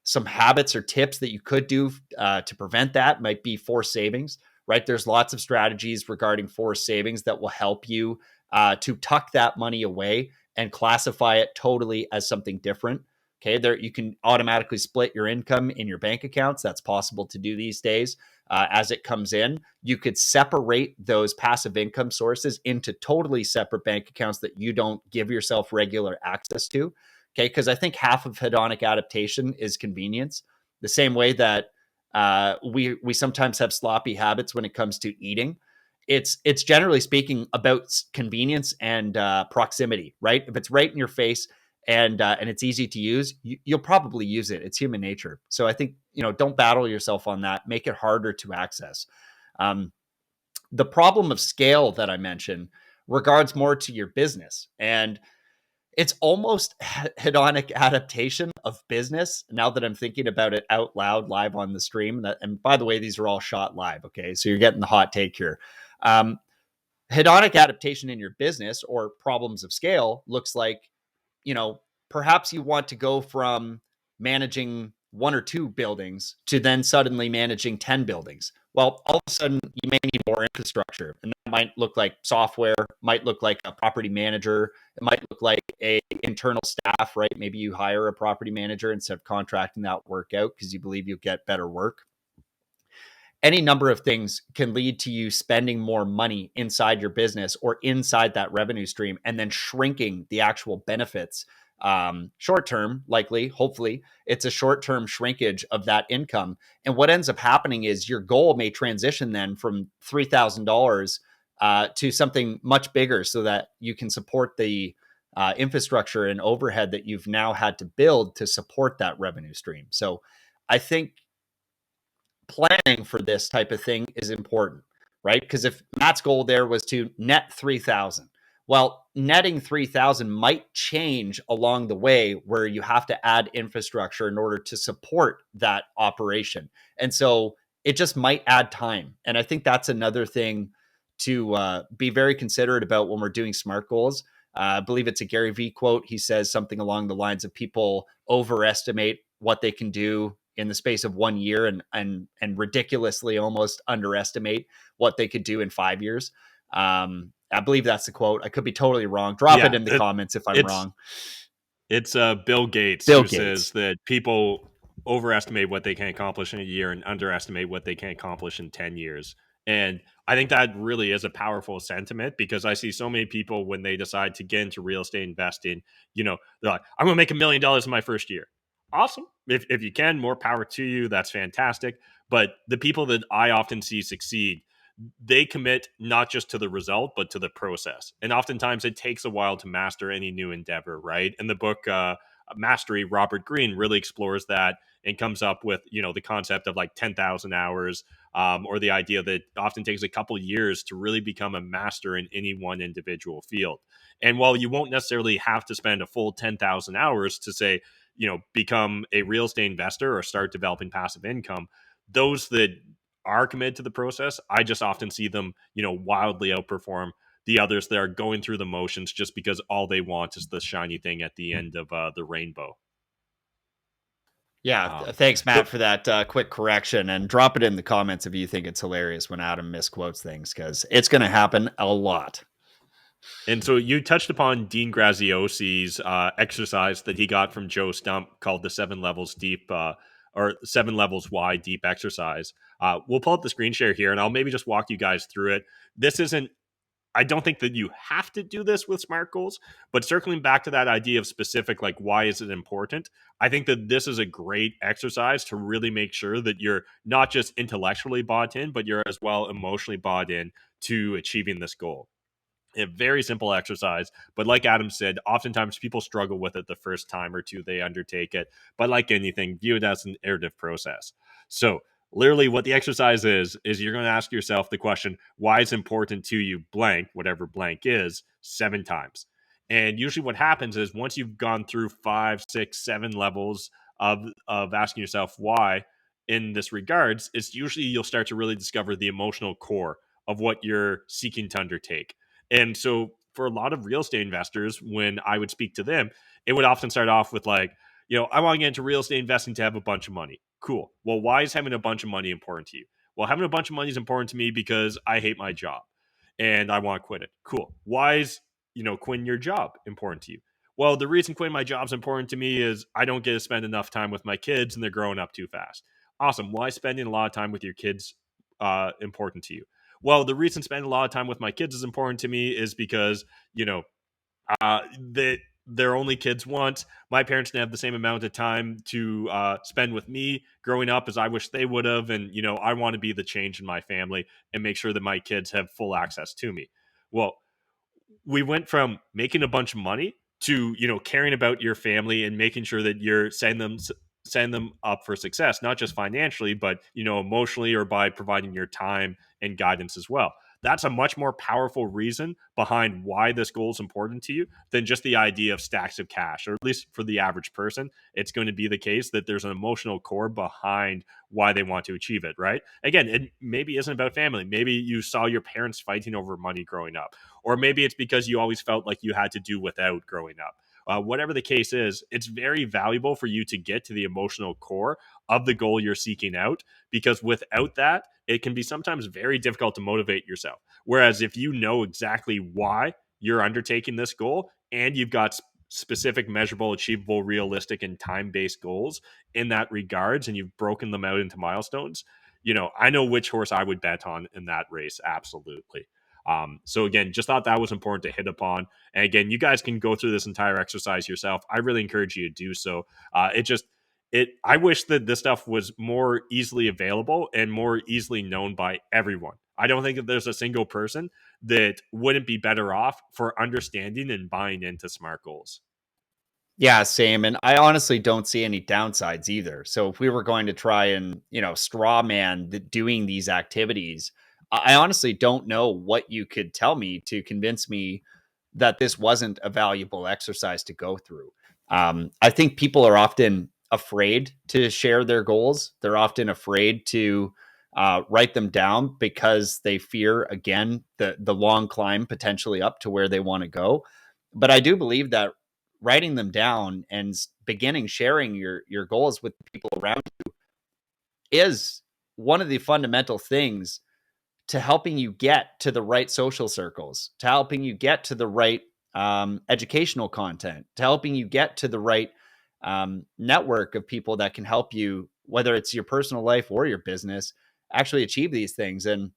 Some habits or tips that you could do to prevent that might be forced savings, right? There's lots of strategies regarding forced savings that will help you to tuck that money away and classify it totally as something different. Okay, there you can automatically split your income in your bank accounts. That's possible to do these days as it comes in. You could separate those passive income sources into totally separate bank accounts that you don't give yourself regular access to. Okay, because I think half of hedonic adaptation is convenience. The same way that we sometimes have sloppy habits when it comes to eating. It's generally speaking about convenience and proximity, right? If it's right in your face and it's easy to use, you'll probably use it. It's human nature. So I think, don't battle yourself on that. Make it harder to access. The problem of scale that I mentioned regards more to your business, and it's almost hedonic adaptation of business. Now that I'm thinking about it out loud live on the stream, and by the way, these are all shot live. Okay, so you're getting the hot take here. Hedonic adaptation in your business or problems of scale looks like, perhaps you want to go from managing 1 or 2 buildings to then suddenly managing 10 buildings. Well, all of a sudden you may need more infrastructure, and that might look like software, might look like a property manager, it might look like a internal staff, right? Maybe you hire a property manager instead of contracting that work out because you believe you'll get better work. Any number of things can lead to you spending more money inside your business or inside that revenue stream, and then shrinking the actual benefits. Short term, likely, hopefully, it's a short term shrinkage of that income. And what ends up happening is your goal may transition then from $3,000 to something much bigger, so that you can support the infrastructure and overhead that you've now had to build to support that revenue stream. So I think planning for this type of thing is important, right? Because if Matt's goal there was to net 3,000, well, netting 3,000 might change along the way, where you have to add infrastructure in order to support that operation. And so it just might add time. And I think that's another thing to be very considerate about when we're doing SMART goals. I believe it's a Gary Vee quote. He says something along the lines of people overestimate what they can do in the space of 1 year and ridiculously almost underestimate what they could do in 5 years. I believe that's the quote. I could be totally wrong. Drop it in the comments if I'm wrong. It's Bill Gates who says that people overestimate what they can accomplish in a year and underestimate what they can accomplish in 10 years. And I think that really is a powerful sentiment, because I see so many people when they decide to get into real estate investing, they're like, I'm going to make $1 million in my first year. Awesome. If you can, more power to you. That's fantastic. But the people that I often see succeed, they commit not just to the result, but to the process. And oftentimes it takes a while to master any new endeavor, right? In the book, Mastery, Robert Greene really explores that and comes up with, the concept of like 10,000 hours, or the idea that it often takes a couple years to really become a master in any one individual field. And while you won't necessarily have to spend a full 10,000 hours to say, become a real estate investor or start developing passive income, those that are committed to the process, I just often see them, wildly outperform the others that are going through the motions just because all they want is the shiny thing at the end of the rainbow. Yeah, thanks, So, Matt, for that quick correction. And drop it in the comments if you think it's hilarious when Adam misquotes things, because it's going to happen a lot. and so you touched upon Dean Graziosi's exercise that he got from Joe Stump called the 7 levels deep, or 7 levels wide deep exercise. We'll pull up the screen share here and I'll maybe just walk you guys through it. This isn't, I don't think that you have to do this with SMART goals, but circling back to that idea of specific, like, why is it important? I think that this is a great exercise to really make sure that you're not just intellectually bought in, but you're as well emotionally bought in to achieving this goal. A very simple exercise, but like Adam said, oftentimes people struggle with it the first time or two they undertake it. But like anything, view it as an iterative process. So literally what the exercise is you're going to ask yourself the question, why is important to you blank, whatever blank is, 7 times. And usually what happens is once you've gone through 5, 6, 7 levels of asking yourself why in this regards, it's usually you'll start to really discover the emotional core of what you're seeking to undertake. And so for a lot of real estate investors, when I would speak to them, it would often start off with like, I want to get into real estate investing to have a bunch of money. Cool. Well, why is having a bunch of money important to you? Well, having a bunch of money is important to me because I hate my job and I want to quit it. Cool. Why is, quitting your job important to you? Well, the reason quitting my job is important to me is I don't get to spend enough time with my kids and they're growing up too fast. Awesome. Why is spending a lot of time with your kids important to you? Well, the reason spending a lot of time with my kids is important to me is because, that they're only kids once. My parents didn't have the same amount of time to spend with me growing up as I wish they would have. And, I want to be the change in my family and make sure that my kids have full access to me. Well, we went from making a bunch of money to caring about your family and making sure that you're setting them up for success, not just financially, but emotionally, or by providing your time and guidance as well. That's a much more powerful reason behind why this goal is important to you than just the idea of stacks of cash. Or at least for the average person, it's going to be the case that there's an emotional core behind why they want to achieve it, right? Again, it maybe isn't about family. Maybe you saw your parents fighting over money growing up, or maybe it's because you always felt like you had to do without growing up. Whatever the case is, it's very valuable for you to get to the emotional core of the goal you're seeking out, because without that, it can be sometimes very difficult to motivate yourself. Whereas if you know exactly why you're undertaking this goal and you've got specific, measurable, achievable, realistic, and time-based goals in that regards, and you've broken them out into milestones, I know which horse I would bet on in that race. Absolutely. So again, just thought that was important to hit upon. And again, you guys can go through this entire exercise yourself. I really encourage you to do so. I wish that this stuff was more easily available and more easily known by everyone. I don't think that there's a single person that wouldn't be better off for understanding and buying into SMART goals. Yeah, same. And I honestly don't see any downsides either. So if we were going to try and, straw man doing these activities, I honestly don't know what you could tell me to convince me that this wasn't a valuable exercise to go through. I think people are often afraid to share their goals. They're often afraid to write them down because they fear, again, the long climb potentially up to where they want to go. But I do believe that writing them down and beginning sharing your goals with the people around you is one of the fundamental things to helping you get to the right social circles, to helping you get to the right educational content, to helping you get to the right network of people that can help you, whether it's your personal life or your business, actually achieve these things. And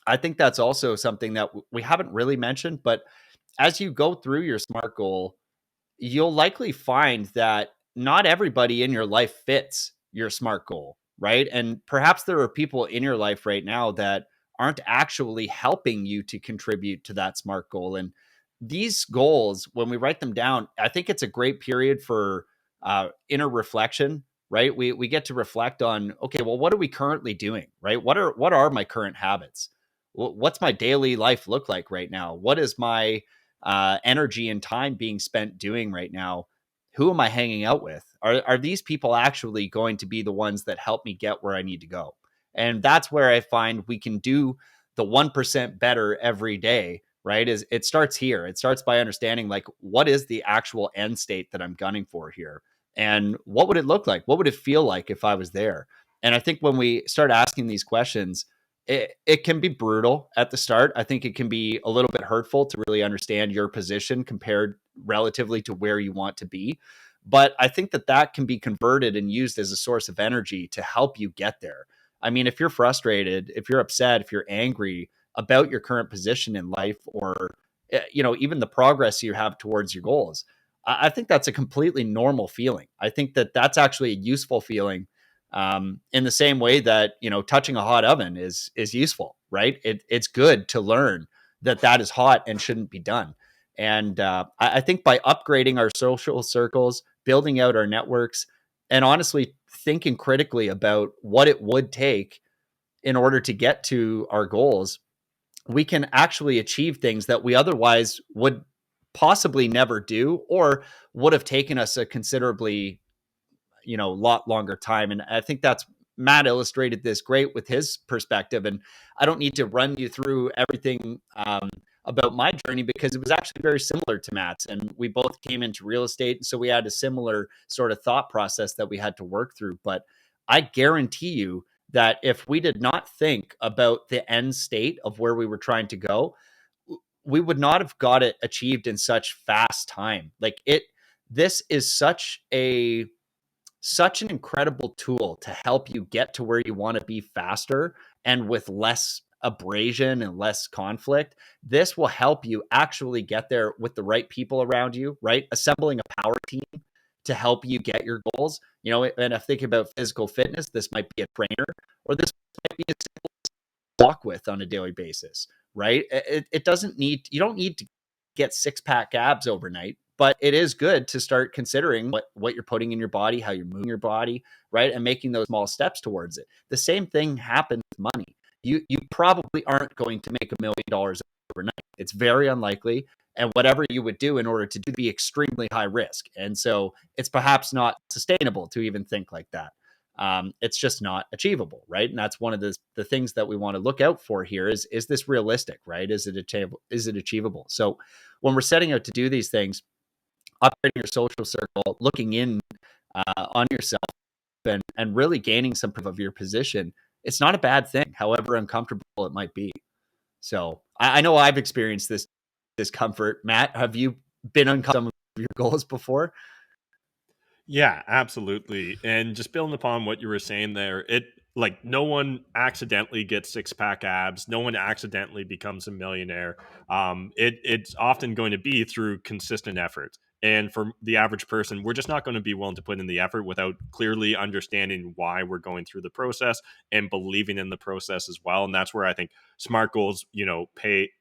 I think that's also something that we haven't really mentioned, but as you go through your SMART goal, you'll likely find that not everybody in your life fits your SMART goal, right? And perhaps there are people in your life right now that aren't actually helping you to contribute to that SMART goal. And these goals, when we write them down, I think it's a great period for inner reflection, right? We get to reflect on, okay, well, what are we currently doing, right? What are my current habits? What's my daily life look like right now? What is my energy and time being spent doing right now? Who am I hanging out with? Are these people actually going to be the ones that help me get where I need to go? And that's where I find we can do the 1% better every day, right? Is it starts here. It starts by understanding, like, what is the actual end state that I'm gunning for here? And what would it look like? What would it feel like if I was there? And I think when we start asking these questions, it can be brutal at the start. I think it can be a little bit hurtful to really understand your position compared relatively to where you want to be. But I think that can be converted and used as a source of energy to help you get there. I mean, if you're frustrated, if you're upset, if you're angry about your current position in life, or even the progress you have towards your goals, I think that's a completely normal feeling. I think that's actually a useful feeling, in the same way that touching a hot oven is useful, right? It's good to learn that is hot and shouldn't be done. And I think by upgrading our social circles, building out our networks, and honestly thinking critically about what it would take in order to get to our goals, we can actually achieve things that we otherwise would possibly never do, or would have taken us a considerably lot longer time. And I think that's Matt illustrated this great with his perspective. And I don't need to run you through everything about my journey, because it was actually very similar to Matt's, and we both came into real estate, so we had a similar sort of thought process that we had to work through. But I guarantee you that if we did not think about the end state of where we were trying to go, we would not have got it achieved in such fast time. This is such an incredible tool to help you get to where you want to be faster and with less abrasion and less conflict. This will help you actually get there with the right people around you, right? Assembling a power team to help you get your goals. And if thinking about physical fitness, this might be a trainer, or this might be a simple walk with on a daily basis, right? It doesn't need, you don't need to get 6-pack abs overnight, but it is good to start considering what you're putting in your body, how you're moving your body, right? And making those small steps towards it. The same thing happens with money. You probably aren't going to make $1 million overnight. It's very unlikely. And whatever you would do in order to be extremely high risk. And so it's perhaps not sustainable to even think like that. It's just not achievable, right? And that's one of the things that we want to look out for here is this realistic, right? Is it achievable? So when we're setting out to do these things, upgrading your social circle, looking in on yourself, and really gaining some proof of your position, it's not a bad thing, however uncomfortable it might be. So I know I've experienced this discomfort. Matt, have you been uncomfortable with your goals before? Yeah, absolutely. And just building upon what you were saying there, no one accidentally gets 6-pack abs. No one accidentally becomes a millionaire. It's often going to be through consistent effort. And for the average person, we're just not going to be willing to put in the effort without clearly understanding why we're going through the process and believing in the process as well. And that's where I think SMART goals,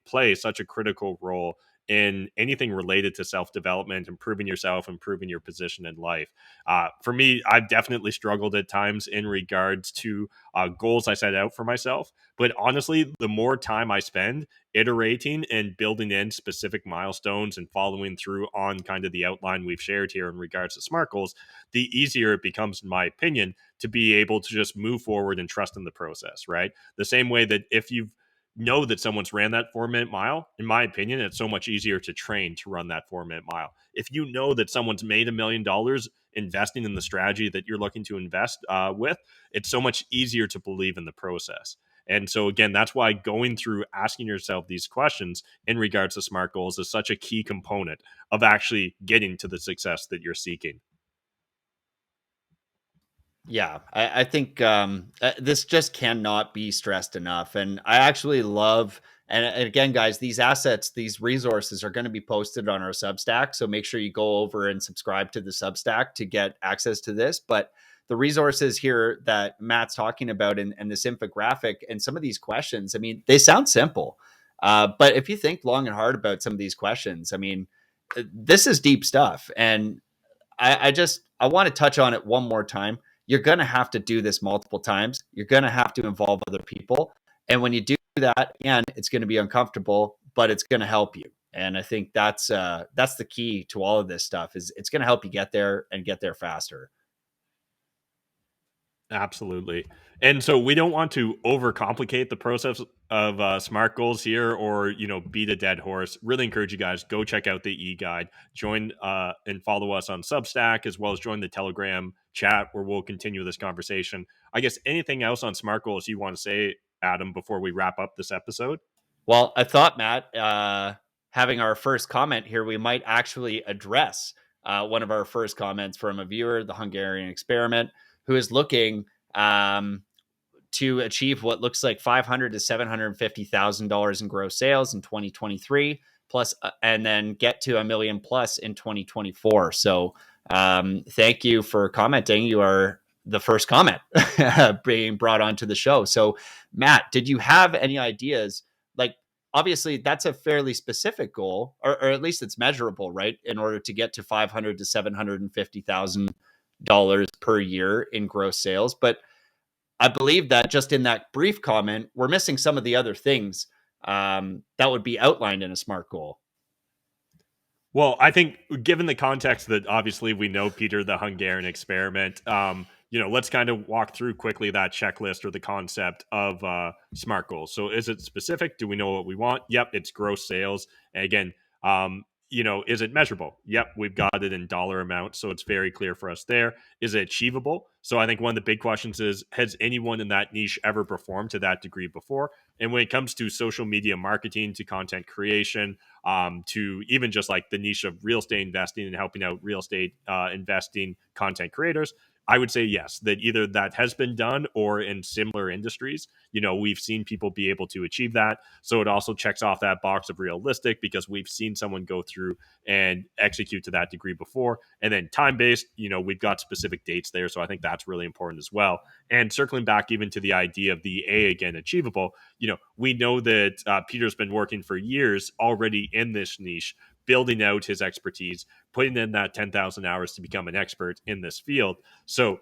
play such a critical role in anything related to self-development, improving yourself, improving your position in life. For me, I've definitely struggled at times in regards to goals I set out for myself. But honestly, the more time I spend iterating and building in specific milestones and following through on kind of the outline we've shared here in regards to SMART goals, the easier it becomes, in my opinion, to be able to just move forward and trust in the process, right? The same way that if you've know that someone's ran that 4-minute mile, in my opinion, it's so much easier to train to run that 4-minute mile. If you know that someone's made $1 million investing in the strategy that you're looking to invest with, it's so much easier to believe in the process. And so, again, that's why going through asking yourself these questions in regards to SMART goals is such a key component of actually getting to the success that you're seeking. Yeah, I think this just cannot be stressed enough. And I actually love, and again, guys, these assets, these resources are going to be posted on our Substack. So make sure you go over and subscribe to the Substack to get access to this. But the resources here that Matt's talking about and this infographic and some of these questions, I mean, they sound simple. But if you think long and hard about some of these questions, I mean, this is deep stuff. And I want to touch on it one more time. You're going to have to do this multiple times. You're going to have to involve other people. And when you do that, again, it's going to be uncomfortable, but it's going to help you. And I think that's the key to all of this stuff is it's going to help you get there and get there faster. Absolutely. And so we don't want to overcomplicate the process of SMART goals here or, beat a dead horse. Really encourage you guys, go check out the e-guide, join and follow us on Substack, as well as join the Telegram chat where we'll continue this conversation. I guess anything else on SMART goals you want to say, Adam, before we wrap up this episode? Well, I thought, Matt, having our first comment here, we might actually address one of our first comments from a viewer, the Hungarian Experiment, who is looking to achieve what looks like $500,000 to $750,000 in gross sales in 2023, plus, and then get to $1 million plus in 2024. So, thank you for commenting. You are the first comment being brought onto the show. So, Matt, did you have any ideas? Like, obviously, that's a fairly specific goal, or at least it's measurable, right? In order to get to $500,000 to $750,000 per year in gross sales. But I believe that just in that brief comment, we're missing some of the other things that would be outlined in a SMART goal. Well, I think given the context that obviously we know Peter the Hungarian Experiment, let's kind of walk through quickly that checklist or the concept of SMART goals. So is it specific? Do we know what we want? Yep, it's gross sales. And again, is it measurable? Yep, we've got it in dollar amount, so it's very clear for us there. Is it achievable? So I think one of the big questions is, has anyone in that niche ever performed to that degree before? And when it comes to social media marketing, to content creation, to even just like the niche of real estate investing and helping out real estate investing content creators, I would say yes, that either that has been done or in similar industries, we've seen people be able to achieve that. So it also checks off that box of realistic because we've seen someone go through and execute to that degree before. And then time-based, we've got specific dates there. So I think that's really important as well. And circling back even to the idea of the A again, achievable, we know that Peter's been working for years already in this niche, building out his expertise, putting in that 10,000 hours to become an expert in this field. So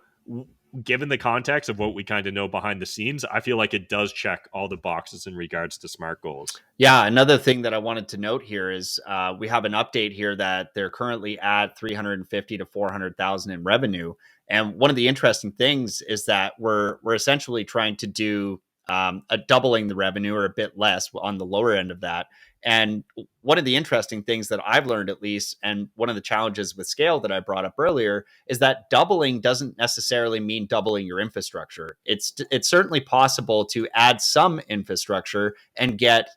given the context of what we kind of know behind the scenes, I feel like it does check all the boxes in regards to SMART goals. Yeah, another thing that I wanted to note here is we have an update here that they're currently at 350 to 400,000 in revenue. And one of the interesting things is that we're essentially trying to do a doubling the revenue or a bit less on the lower end of that. And one of the interesting things that I've learned, at least, and one of the challenges with scale that I brought up earlier, is that doubling doesn't necessarily mean doubling your infrastructure. It's certainly possible to add some infrastructure and get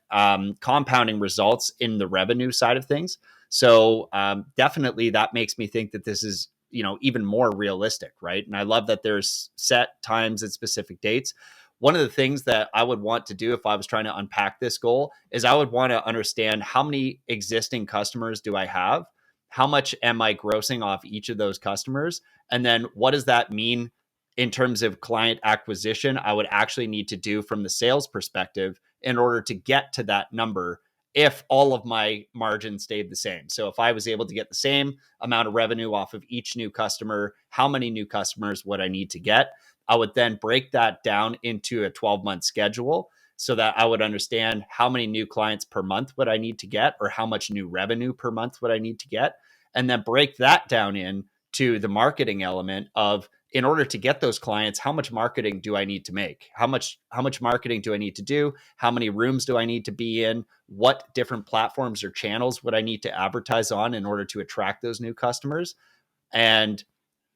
compounding results in the revenue side of things. So definitely that makes me think that this is even more realistic, right? And I love that there's set times and specific dates. One of the things that I would want to do if I was trying to unpack this goal is I would want to understand how many existing customers do I have? How much am I grossing off each of those customers? And then what does that mean in terms of client acquisition I would actually need to do from the sales perspective in order to get to that number if all of my margins stayed the same. So if I was able to get the same amount of revenue off of each new customer, how many new customers would I need to get? I would then break that down into a 12-month schedule so that I would understand how many new clients per month would I need to get, or how much new revenue per month would I need to get, and then break that down into the marketing element of, in order to get those clients, how much marketing do I need to make? How much marketing do I need to do? How many rooms do I need to be in? What different platforms or channels would I need to advertise on in order to attract those new customers? And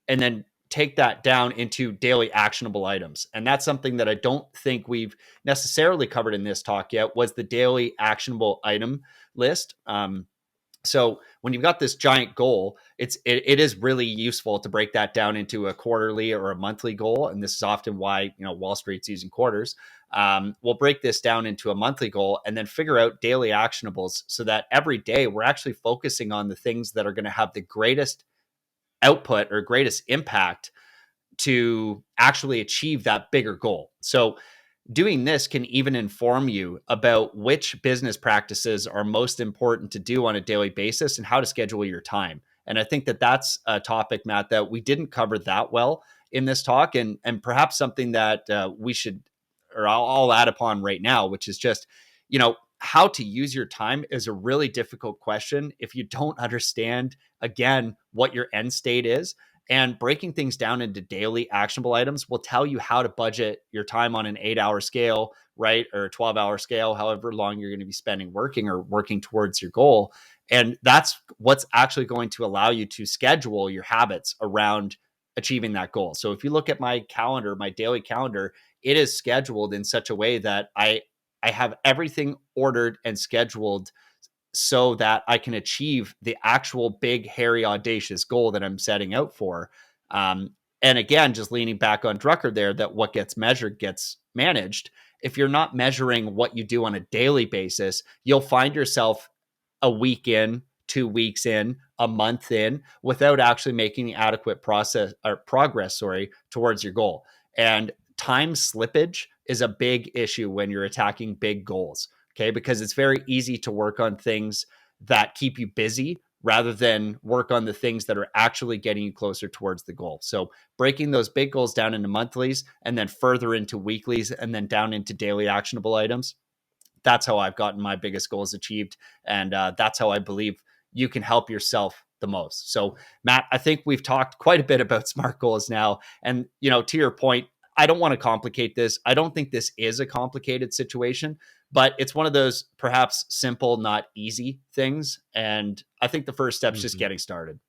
then take that down into daily actionable items. And that's something that I don't think we've necessarily covered in this talk yet, was the daily actionable item list. So when you've got this giant goal, it is really useful to break that down into a quarterly or a monthly goal. And this is often why, Wall Street's using quarters. We'll break this down into a monthly goal and then figure out daily actionables so that every day we're actually focusing on the things that are going to have the greatest output or greatest impact to actually achieve that bigger goal. So doing this can even inform you about which business practices are most important to do on a daily basis and how to schedule your time. And I think that that's a topic, Matt, that we didn't cover that well in this talk, and perhaps something that we should, or I'll add upon right now, which is just, how to use your time is a really difficult question if you don't understand, again, what your end state is. And breaking things down into daily actionable items will tell you how to budget your time on an 8-hour scale, right? Or a 12-hour scale, however long you're going to be spending working or working towards your goal. And that's what's actually going to allow you to schedule your habits around achieving that goal. So if you look at my calendar, my daily calendar, it is scheduled in such a way that I have everything ordered and scheduled so that I can achieve the actual big, hairy, audacious goal that I'm setting out for. And again, just leaning back on Drucker there, that what gets measured gets managed. If you're not measuring what you do on a daily basis, you'll find yourself a week in, 2 weeks in, a month in, without actually making the adequate progress towards your goal. And time slippage is a big issue when you're attacking big goals. Okay, because it's very easy to work on things that keep you busy rather than work on the things that are actually getting you closer towards the goal. So breaking those big goals down into monthlies and then further into weeklies and then down into daily actionable items. That's how I've gotten my biggest goals achieved. And that's how I believe you can help yourself the most. So Matt, I think we've talked quite a bit about SMART goals now. And, to your point, I don't want to complicate this. I don't think this is a complicated situation, but it's one of those perhaps simple, not easy things. And I think the first step is just getting started.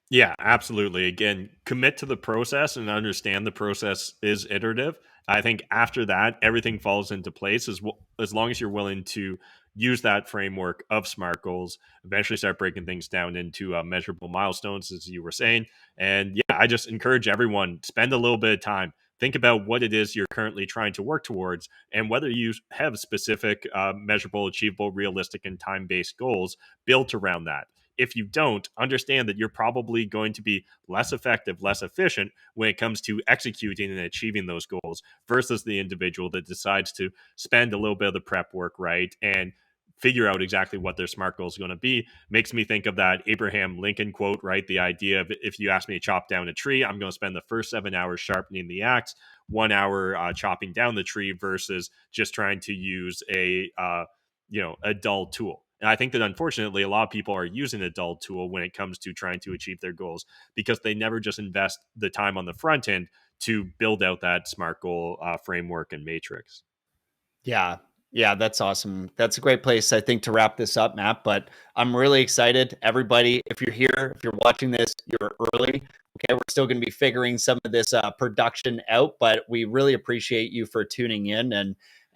Yeah, absolutely. Again, commit to the process and understand the process is iterative. I think after that, everything falls into place as long as you're willing to use that framework of SMART goals, eventually start breaking things down into measurable milestones, as you were saying. And yeah, I just encourage everyone, spend a little bit of time. Think about what it is you're currently trying to work towards and whether you have specific, measurable, achievable, realistic, and time-based goals built around that. If you don't, understand that you're probably going to be less effective, less efficient when it comes to executing and achieving those goals versus the individual that decides to spend a little bit of the prep work, right, and figure out exactly what their SMART goal is going to be. Makes me think of that Abraham Lincoln quote, right? The idea of, if you ask me to chop down a tree, I'm going to spend the first 7 hours sharpening the axe, 1 hour chopping down the tree versus just trying to use a dull tool. And I think that unfortunately, a lot of people are using a dull tool when it comes to trying to achieve their goals because they never just invest the time on the front end to build out that SMART goal framework and matrix. Yeah. Yeah, that's awesome. That's a great place, I think, to wrap this up, Matt. But I'm really excited. Everybody, if you're here, if you're watching this, you're early. Okay, we're still going to be figuring some of this production out, but we really appreciate you for tuning in.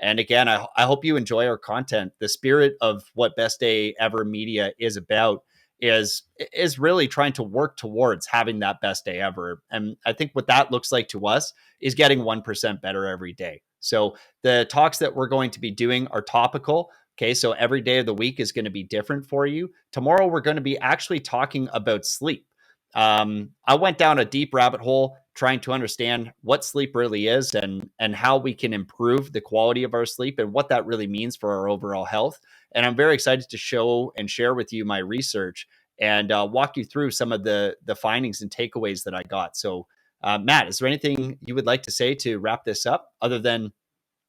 And again, I hope you enjoy our content. The spirit of what Best Day Ever Media is about is really trying to work towards having that best day ever. And I think what that looks like to us is getting 1% better every day. So the talks that we're going to be doing are topical. Okay, so every day of the week is going to be different for you. Tomorrow, we're going to be actually talking about sleep. I went down a deep rabbit hole trying to understand what sleep really is and how we can improve the quality of our sleep and what that really means for our overall health. And I'm very excited to show and share with you my research and walk you through some of the findings and takeaways that I got. So Matt, is there anything you would like to say to wrap this up other than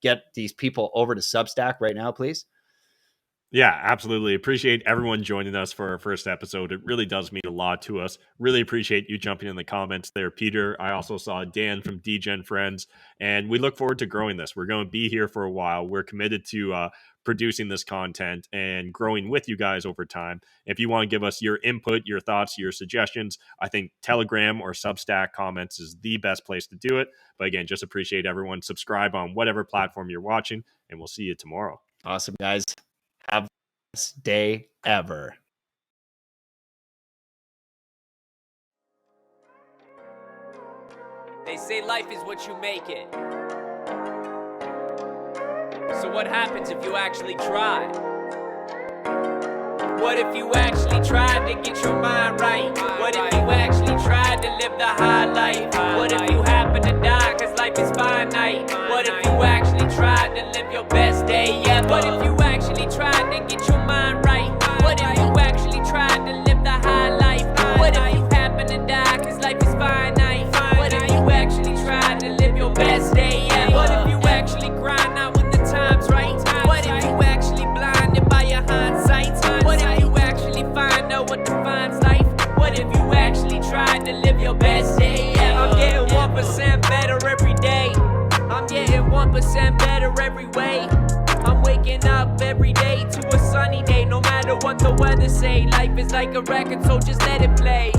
get these people over to Substack right now, please? Yeah, absolutely. Appreciate everyone joining us for our first episode. It really does mean a lot to us. Really appreciate you jumping in the comments there, Peter. I also saw Dan from DGen Friends, and we look forward to growing this. We're going to be here for a while. We're committed to producing this content and growing with you guys over time. If you want to give us your input, your thoughts, your suggestions, I think Telegram or Substack comments is the best place to do it. But again, just appreciate everyone. Subscribe on whatever platform you're watching, and we'll see you tomorrow. Awesome, guys. Have the best day ever. They say life is what you make it. So what happens if you actually try? What if you actually tried to get your mind right? What if you actually tried to live the high life? What if you happen to die, cause life is finite? What if you actually tried to live your best day ever? What if you actually tried to get your mind right? What if you actually tried to live the high life? What if you happen to die, cause life is finite? What if you actually tried to live your best day ever? What if you actually grind out when the time's right? What if you actually blinded by your hindsight? What if you actually find out what defines life? What if you actually tried to live your best day ever? I'm getting 1% better every day. I'm getting 1% better every way. I'm waking up every day to a sunny day. No matter what the weather say, life is like a record, so just let it play.